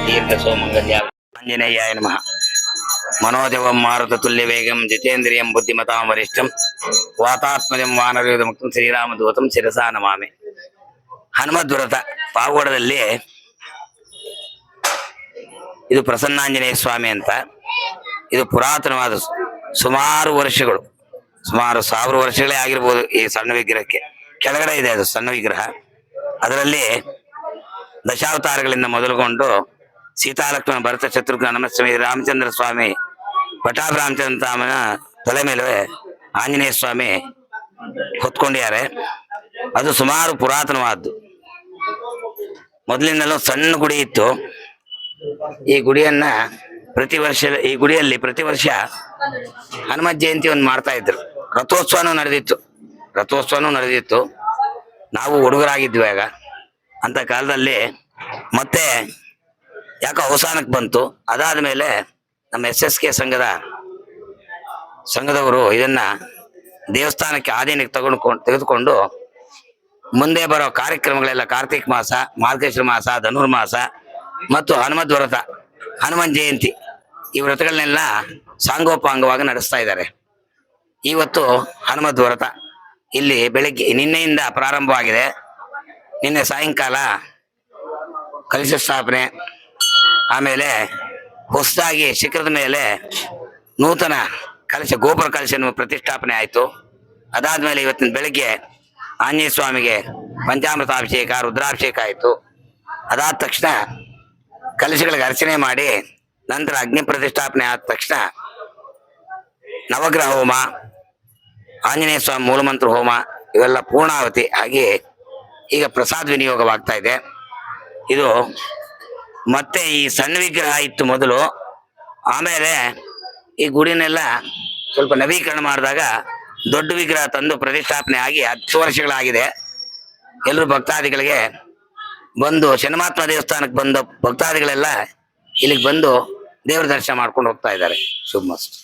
दीर्घसोमंगल्या आंजनेयाय नमः। मनोजवं मारुततुल्यवेगं जितेन्द्रियं बुद्धिमतां वरिष्ठं वातात्मजं वानरयुधमुक्तं ಶ್ರೀರಾಮದೂತಂ ಶಿರಸಾ ನಮಾಮಿ। ಹನುಮದ್ ವ್ರತ ಪಾವಗಡದಲ್ಲಿ ಇದು ಪ್ರಸನ್ನಾಂಜನೇಯ ಸ್ವಾಮಿ ಅಂತ. ಇದು ಪುರಾತನವಾದ ಸುಮಾರು ವರ್ಷಗಳು, ಸುಮಾರು 1000 ವರ್ಷಗಳೇ ಆಗಿರ್ಬೋದು. ಈ ಸಣ್ಣ ವಿಗ್ರಹಕ್ಕೆ ಕೆಳಗಡೆ ಇದೆ ಅದು ಸಣ್ಣ ವಿಗ್ರಹ. ಅದರಲ್ಲಿ ದಶಾವತಾರಗಳಿಂದ ಮೊದಲುಗೊಂಡು ಸೀತಾಲಕ್ಷ್ಮಣ ಭರತ ಶತ್ರುಘ್ನ ನಮಸ್ವಾಮಿ ರಾಮಚಂದ್ರ ಸ್ವಾಮಿ ಪಟಾಭ ರಾಮಚಂದ್ರ ತಲೆ ಮೇಲೆ ಆಂಜನೇಯ ಸ್ವಾಮಿ ಹೊತ್ಕೊಂಡಿದ್ದಾರೆ. ಅದು ಸುಮಾರು ಪುರಾತನವಾದ್ದು. ಮೊದಲಿಂದಲೂ ಸಣ್ಣ ಗುಡಿ ಇತ್ತು. ಈ ಗುಡಿಯನ್ನ ಈ ಗುಡಿಯಲ್ಲಿ ಪ್ರತಿ ವರ್ಷ ಹನುಮತ್ ಜಯಂತಿ ಒಂದು ಮಾಡ್ತಾ ಇದ್ರು. ರಥೋತ್ಸವನೂ ನಡೆದಿತ್ತು. ನಾವು ಹುಡುಗರಾಗಿದ್ವಿ ಆಗ. ಅಂತ ಕಾಲದಲ್ಲಿ ಮತ್ತೆ ಯಾಕೋ ಅವಸಾನಕ್ಕೆ ಬಂತು. ಅದಾದ ಮೇಲೆ ನಮ್ಮ SSK ಸಂಘದವರು ಇದನ್ನ ದೇವಸ್ಥಾನಕ್ಕೆ ಆಧೀನಕ್ಕೆ ತೆಗೆದುಕೊಂಡು ಮುಂದೆ ಬರೋ ಕಾರ್ಯಕ್ರಮಗಳೆಲ್ಲ ಕಾರ್ತಿಕ ಮಾಸ, ಮಾರ್ಗಶಿರ ಮಾಸ, ಧನುರ್ಮಾಸ ಮತ್ತು ಹನುಮದ್ ವ್ರತ, ಹನುಮನ್ ಜಯಂತಿ ಈ ವ್ರತಗಳನ್ನೆಲ್ಲ ಸಾಂಗೋಪಾಂಗವಾಗಿ ನಡೆಸ್ತಾ ಇದ್ದಾರೆ. ಇವತ್ತು ಹನುಮದ್ ವ್ರತ ಇಲ್ಲಿ ಬೆಳಗ್ಗೆ ನಿನ್ನೆಯಿಂದ ಪ್ರಾರಂಭವಾಗಿದೆ. ನಿನ್ನೆ ಸಾಯಂಕಾಲ ಕಲಶ ಸ್ಥಾಪನೆ, ಆಮೇಲೆ ಹೊಸದಾಗಿ ಶಿಖರದ ಮೇಲೆ ನೂತನ ಕಲಶ ಗೋಪುರ ಕಲಶನ ಪ್ರತಿಷ್ಠಾಪನೆ ಆಯಿತು. ಅದಾದ್ಮೇಲೆ ಇವತ್ತಿನ ಬೆಳಗ್ಗೆ ಆಂಜನೇಯ ಸ್ವಾಮಿಗೆ ಪಂಚಾಮೃತಾಭಿಷೇಕ, ರುದ್ರಾಭಿಷೇಕ ಆಯಿತು. ಅದಾದ ತಕ್ಷಣ ಕಲಶಗಳಿಗೆ ಅರ್ಚನೆ ಮಾಡಿ ನಂತರ ಅಗ್ನಿ ಪ್ರತಿಷ್ಠಾಪನೆ ಆದ ತಕ್ಷಣ ನವಗ್ರಹ ಹೋಮ, ಆಂಜನೇಯ ಸ್ವಾಮಿ ಮೂಲಮಂತ್ರ ಹೋಮ ಇವೆಲ್ಲ ಪೂರ್ಣಾವತಿ ಆಗಿ ಈಗ ಪ್ರಸಾದ ವಿನಿಯೋಗವಾಗ್ತಾ ಇದೆ. ಇದು ಮತ್ತೆ ಈ ಸಣ್ಣ ವಿಗ್ರಹ ಇತ್ತು ಮೊದಲು. ಆಮೇಲೆ ಈ ಗುಡಿನೆಲ್ಲ ಸ್ವಲ್ಪ ನವೀಕರಣ ಮಾಡಿದಾಗ ದೊಡ್ಡ ವಿಗ್ರಹ ತಂದು ಪ್ರತಿಷ್ಠಾಪನೆ ಆಗಿ 10 ವರ್ಷಗಳಾಗಿದೆ. ಎಲ್ಲರೂ ಭಕ್ತಾದಿಗಳಿಗೆ ಬಂದು ಶನಿಮಾತ್ಮ ದೇವಸ್ಥಾನಕ್ಕೆ ಬಂದ ಭಕ್ತಾದಿಗಳೆಲ್ಲ ಇಲ್ಲಿಗೆ ಬಂದು ದೇವರ ದರ್ಶನ ಮಾಡ್ಕೊಂಡು ಹೋಗ್ತಾ ಇದ್ದಾರೆ. ಶುಭಮಸ್ತು.